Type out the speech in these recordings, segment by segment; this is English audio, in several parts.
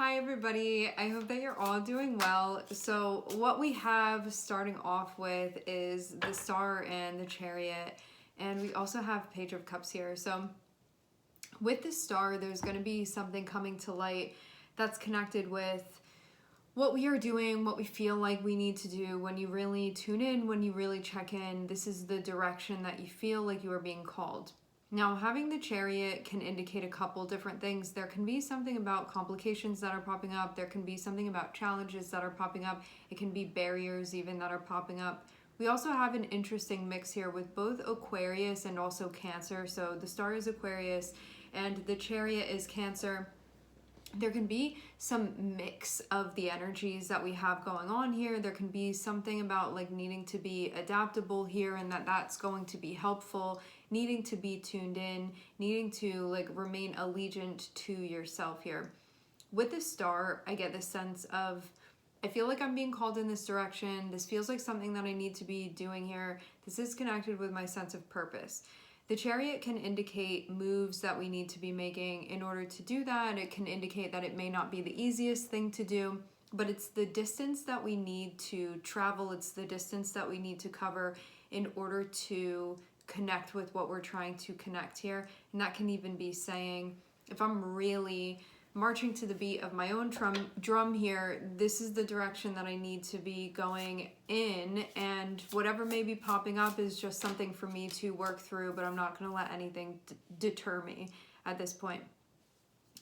Hi everybody, I hope that you're all doing well. So what we have starting off with is the Star and the Chariot, and we also have Page of Cups here. So with the Star, there's going to be something coming to light that's connected with what we are doing, what we feel like we need to do. When you really tune in, when you really check in, this is the direction that you feel like you are being called. Now, having the Chariot can indicate a couple different things. There can be something about complications that are popping up. There can be something about challenges that are popping up. It can be barriers even that are popping up. We also have an interesting mix here with both Aquarius and also Cancer. So the Star is Aquarius and the Chariot is Cancer. There can be some mix of the energies that we have going on here. There can be something about like needing to be adaptable here, and that's going to be helpful, needing to be tuned in, needing to like remain allegiant to yourself here. With the Star, I get this sense of, I feel like I'm being called in this direction. This feels like something that I need to be doing here. This is connected with my sense of purpose. The Chariot can indicate moves that we need to be making in order to do that. It can indicate that it may not be the easiest thing to do, but it's the distance that we need to travel. It's the distance that we need to cover in order to connect with what we're trying to connect here. And that can even be saying, if I'm really marching to the beat of my own drum here, this is the direction that I need to be going in, and whatever may be popping up is just something for me to work through, but I'm not going to let anything deter me at this point.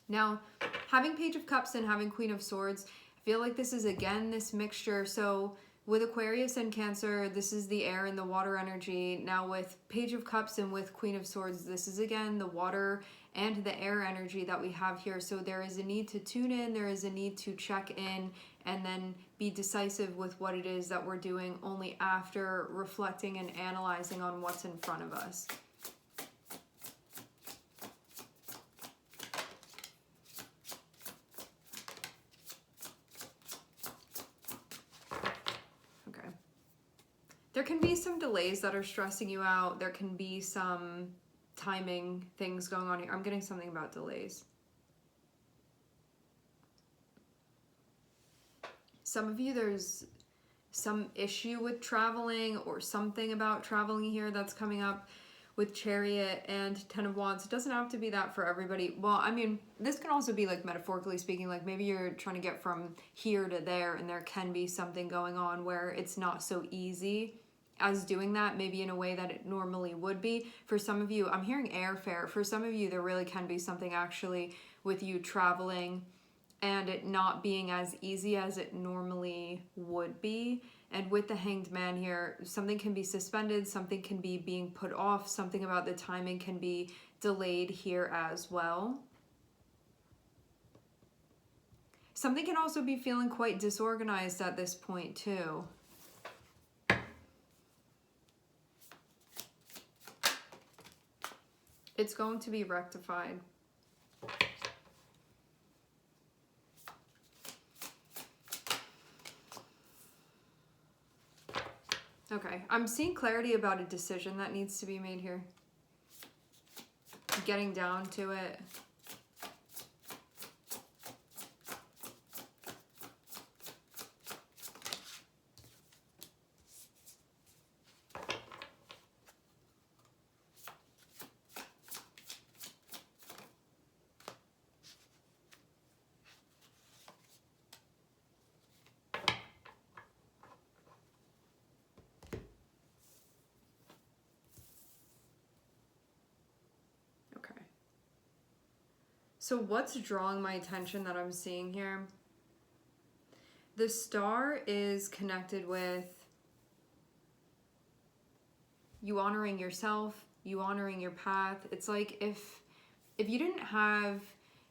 Now, having Page of Cups and having Queen of Swords, I feel like this is again this mixture. So with Aquarius and Cancer, this is the air and the water energy. Now with Page of Cups and with Queen of Swords, this is again the water and the air energy that we have here. So there is a need to tune in, there is a need to check in, and then be decisive with what it is that we're doing only after reflecting and analyzing on what's in front of us. There can be some delays that are stressing you out. There can be some timing things going on here. I'm getting something about delays. Some of you, there's some issue with traveling or something about traveling here that's coming up with Chariot and Ten of Wands. It doesn't have to be that for everybody. Well, I mean, this can also be like metaphorically speaking, like maybe you're trying to get from here to there and there can be something going on where it's not so easy as doing that, maybe in a way that it normally would be. For some of you, I'm hearing airfare. For some of you, there really can be something actually with you traveling and it not being as easy as it normally would be. And with the Hanged Man here, something can be suspended, something can be being put off, something about the timing can be delayed here as well. Something can also be feeling quite disorganized at this point too. It's going to be rectified. Okay, I'm seeing clarity about a decision that needs to be made here. Getting down to it. So what's drawing my attention that I'm seeing here? The Star is connected with you honoring yourself, you honoring your path. It's like if you didn't have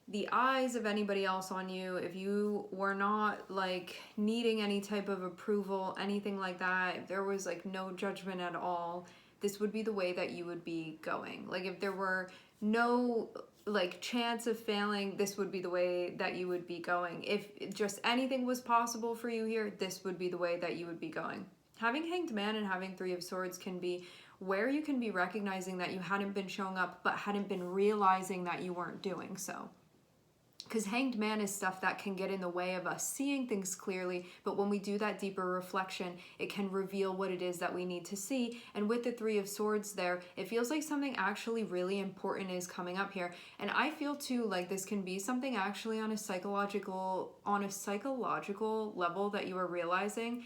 the eyes of anybody else on you, if you were not like needing any type of approval, anything like that, if there was like no judgment at all, this would be the way that you would be going. Like if there were no like chance of failing, this would be the way that you would be going. If just anything was possible for you here, this would be the way that you would be going. Having Hanged Man and having Three of Swords can be where you can be recognizing that you hadn't been showing up, but hadn't been realizing that you weren't doing so. Because Hanged Man is stuff that can get in the way of us seeing things clearly, but when we do that deeper reflection, it can reveal what it is that we need to see. And with the Three of Swords there, it feels like something actually really important is coming up here. And I feel too like this can be something actually on a psychological level that you are realizing.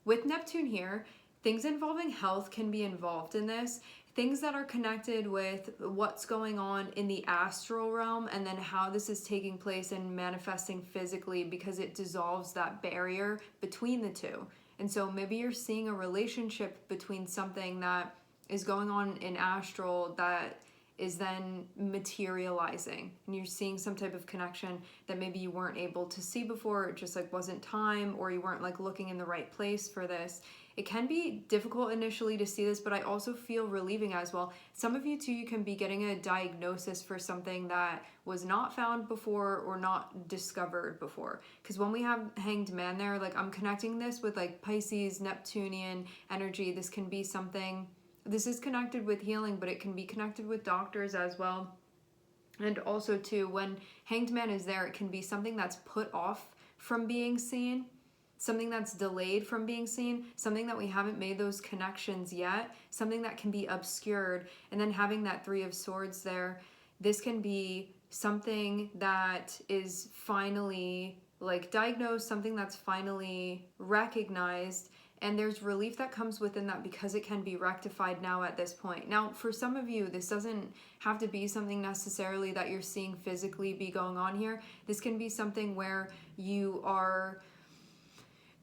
With Neptune here, things involving health can be involved in this. Things that are connected with what's going on in the astral realm, and then how this is taking place and manifesting physically, because it dissolves that barrier between the two. And so maybe you're seeing a relationship between something that is going on in astral that is then materializing, and you're seeing some type of connection that maybe you weren't able to see before. It just like wasn't time, or you weren't like looking in the right place for this. It can be difficult initially to see this, but I also feel relieving as well. Some of you too, you can be getting a diagnosis for something that was not found before or not discovered before. Because when we have Hanged Man there, like I'm connecting this with like Pisces, Neptunian energy. This can be something, this is connected with healing, but it can be connected with doctors as well. And also too, when Hanged Man is there, it can be something that's put off from being seen, something that's delayed from being seen, something that we haven't made those connections yet, something that can be obscured. And then having that Three of Swords there, this can be something that is finally like diagnosed, something that's finally recognized, and there's relief that comes within that because it can be rectified now at this point. Now, for some of you, this doesn't have to be something necessarily that you're seeing physically be going on here. This can be something where you are,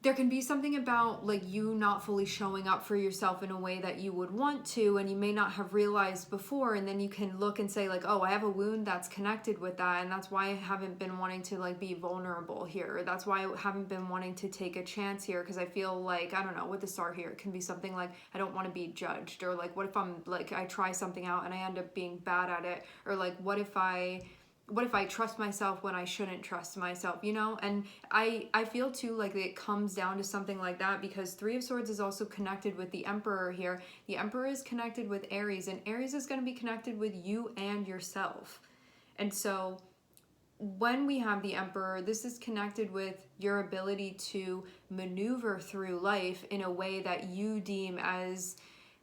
there can be something about like you not fully showing up for yourself in a way that you would want to, and you may not have realized before, and then you can look and say like, oh, I have a wound that's connected with that, and that's why I haven't been wanting to like be vulnerable here, or that's why I haven't been wanting to take a chance here, because I feel like, I don't know, with the star here, it can be something like I don't want to be judged, or like what if I'm like I try something out and I end up being bad at it, or like what if I trust myself when I shouldn't trust myself, you know? And I feel too like it comes down to something like that, because Three of Swords is also connected with the Emperor here. The Emperor is connected with Aries, and Aries is going to be connected with you and yourself. And so when we have the Emperor, this is connected with your ability to maneuver through life in a way that you deem as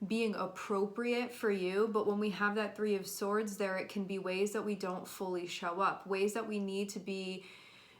being appropriate for you. But when we have that Three of Swords there, it can be ways that we don't fully show up, ways that we need to be,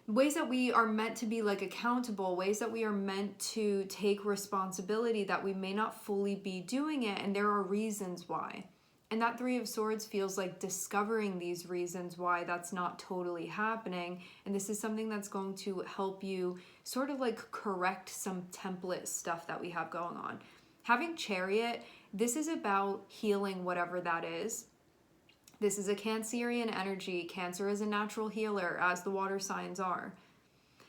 ways that we are meant to be like accountable, ways that we are meant to take responsibility, that we may not fully be doing it, and there are reasons why. And that Three of Swords feels like discovering these reasons why that's not totally happening. And this is something that's going to help you sort of like correct some template stuff that we have going on. Having Chariot, this is about healing whatever that is. This is a Cancerian energy. Cancer is a natural healer, as the water signs are.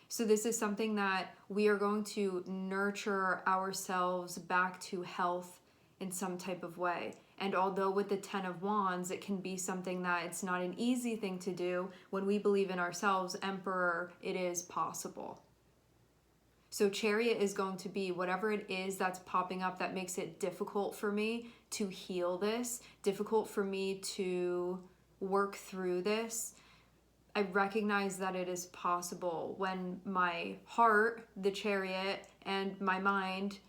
So this is something that we are going to nurture ourselves back to health in some type of way. And although with the Ten of Wands, it can be something that it's not an easy thing to do, when we believe in ourselves, Emperor, it is possible. So Chariot is going to be whatever it is that's popping up that makes it difficult for me to heal this, difficult for me to work through this. I recognize that it is possible when my heart, the Chariot, and my mind,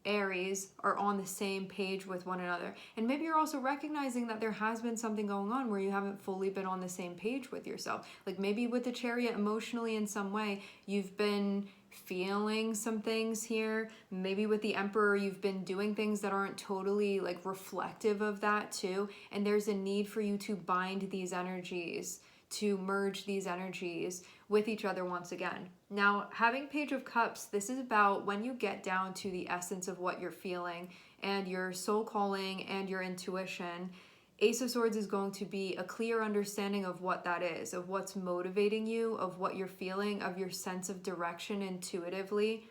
Aries, are on the same page with one another. And maybe you're also recognizing that there has been something going on where you haven't fully been on the same page with yourself. Like maybe with the Chariot, emotionally in some way, you've been feeling some things here. Maybe with the Emperor, you've been doing things that aren't totally like reflective of that too. And there's a need for you to bind these energies, to merge these energies with each other once again. Now, having Page of Cups, this is about when you get down to the essence of what you're feeling and your soul calling and your intuition. Ace of Swords is going to be a clear understanding of what that is, of what's motivating you, of what you're feeling, of your sense of direction intuitively.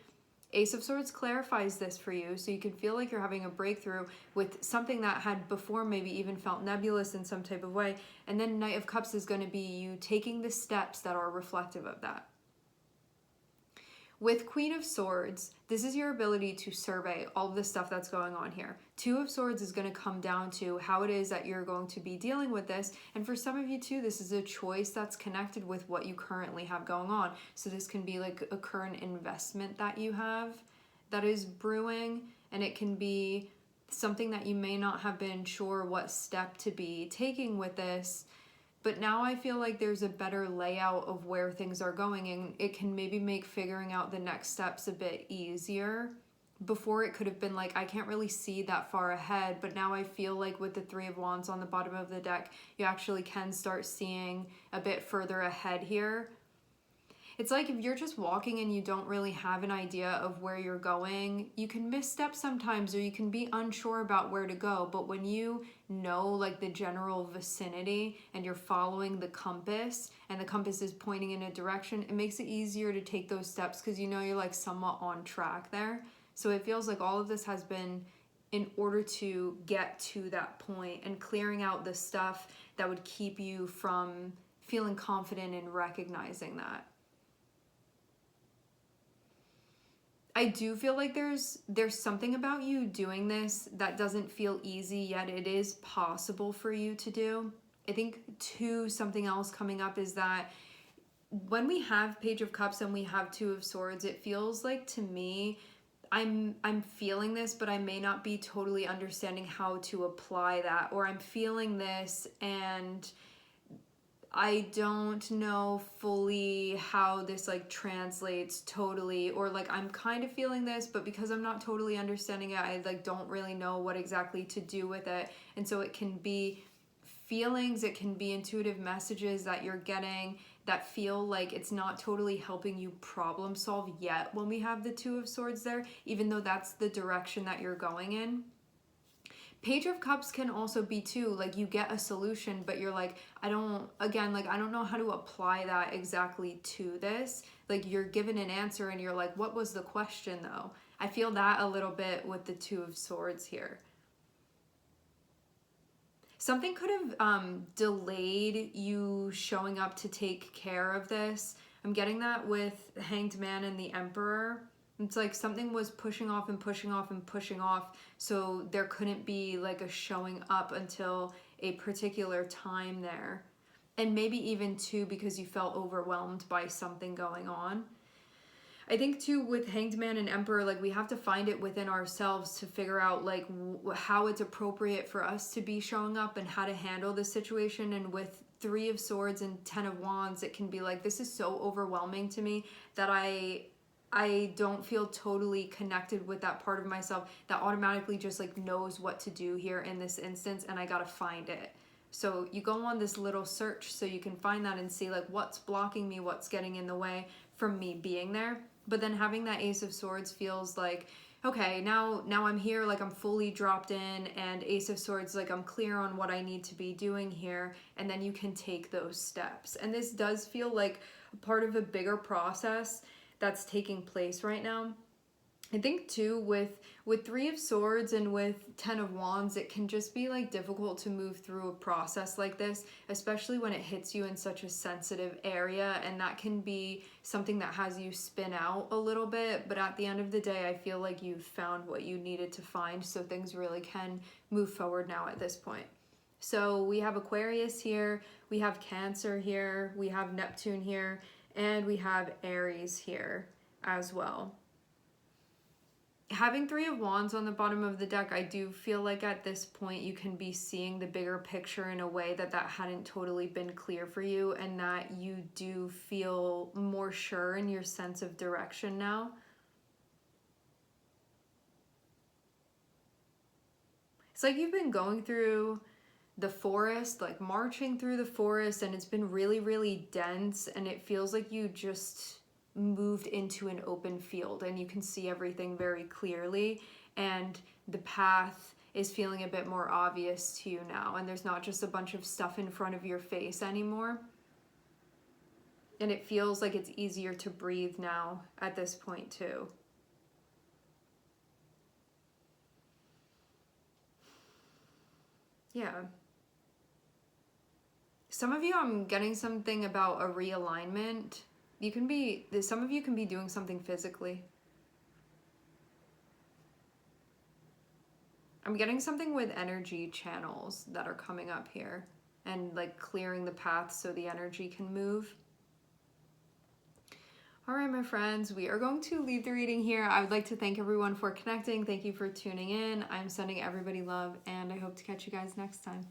Ace of Swords clarifies this for you, so you can feel like you're having a breakthrough with something that had before maybe even felt nebulous in some type of way. And then Knight of Cups is going to be you taking the steps that are reflective of that. With Queen of Swords, this is your ability to survey all of the stuff that's going on here. Two of Swords is going to come down to how it is that you're going to be dealing with this. And for some of you too, this is a choice that's connected with what you currently have going on. So this can be like a current investment that you have that is brewing, and it can be something that you may not have been sure what step to be taking with this. But now I feel like there's a better layout of where things are going, and it can maybe make figuring out the next steps a bit easier. Before it could have been like, I can't really see that far ahead, but now I feel like with the Three of Wands on the bottom of the deck, you actually can start seeing a bit further ahead here. It's like if you're just walking and you don't really have an idea of where you're going, you can misstep sometimes, or you can be unsure about where to go. But when you know like the general vicinity and you're following the compass, and the compass is pointing in a direction, it makes it easier to take those steps because you know you're like somewhat on track there. So it feels like all of this has been in order to get to that point and clearing out the stuff that would keep you from feeling confident in recognizing that. I do feel like there's something about you doing this that doesn't feel easy, yet it is possible for you to do. I think too, something else coming up is that when we have Page of Cups and we have Two of Swords, it feels like to me, I'm feeling this, but I may not be totally understanding how to apply that, or I'm feeling this and I don't know fully how this like translates totally, or like I'm kind of feeling this, but because I'm not totally understanding it, I like don't really know what exactly to do with it. And so it can be feelings, it can be intuitive messages that you're getting that feel like it's not totally helping you problem solve yet when we have the Two of Swords there, even though that's the direction that you're going in. Page of Cups can also be too, like you get a solution, but you're like, I don't know how to apply that exactly to this. Like you're given an answer and you're like, what was the question though? I feel that a little bit with the Two of Swords here. Something could have delayed you showing up to take care of this. I'm getting that with Hanged Man and the Emperor. It's like something was pushing off and pushing off and pushing off, so there couldn't be like a showing up until a particular time there. And maybe even too because you felt overwhelmed by something going on. I think too with Hanged Man and Emperor, like we have to find it within ourselves to figure out like how it's appropriate for us to be showing up and how to handle this situation. And with Three of Swords and Ten of Wands, it can be like, this is so overwhelming to me that I don't feel totally connected with that part of myself that automatically just like knows what to do here in this instance, and I gotta find it. So you go on this little search so you can find that and see like what's blocking me, what's getting in the way from me being there. But then having that Ace of Swords feels like, okay, now I'm here, like I'm fully dropped in, and Ace of Swords, like I'm clear on what I need to be doing here, and then you can take those steps. And this does feel like a part of a bigger process that's taking place right now. I think too with Three of Swords and with Ten of Wands, it can just be like difficult to move through a process like this, especially when it hits you in such a sensitive area, and that can be something that has you spin out a little bit. But at the end of the day, I feel like you've found what you needed to find, so things really can move forward now at this point. So we have Aquarius here, we have Cancer here, we have Neptune here, and we have Aries here as well. Having Three of Wands on the bottom of the deck, I do feel like at this point you can be seeing the bigger picture in a way that hadn't totally been clear for you, and that you do feel more sure in your sense of direction now. It's like you've been going through the forest, like marching through the forest, and it's been really, really dense, and it feels like you just moved into an open field and you can see everything very clearly, and the path is feeling a bit more obvious to you now, and there's not just a bunch of stuff in front of your face anymore, and it feels like it's easier to breathe now at this point too. Yeah. Some of you, I'm getting something about a realignment some of you can be doing something physically. I'm getting something with energy channels that are coming up here and like clearing the path so the energy can move. All right, my friends, we are going to leave the reading here. I would like to thank everyone for connecting. Thank you for tuning in. I'm sending everybody love, and I hope to catch you guys next time.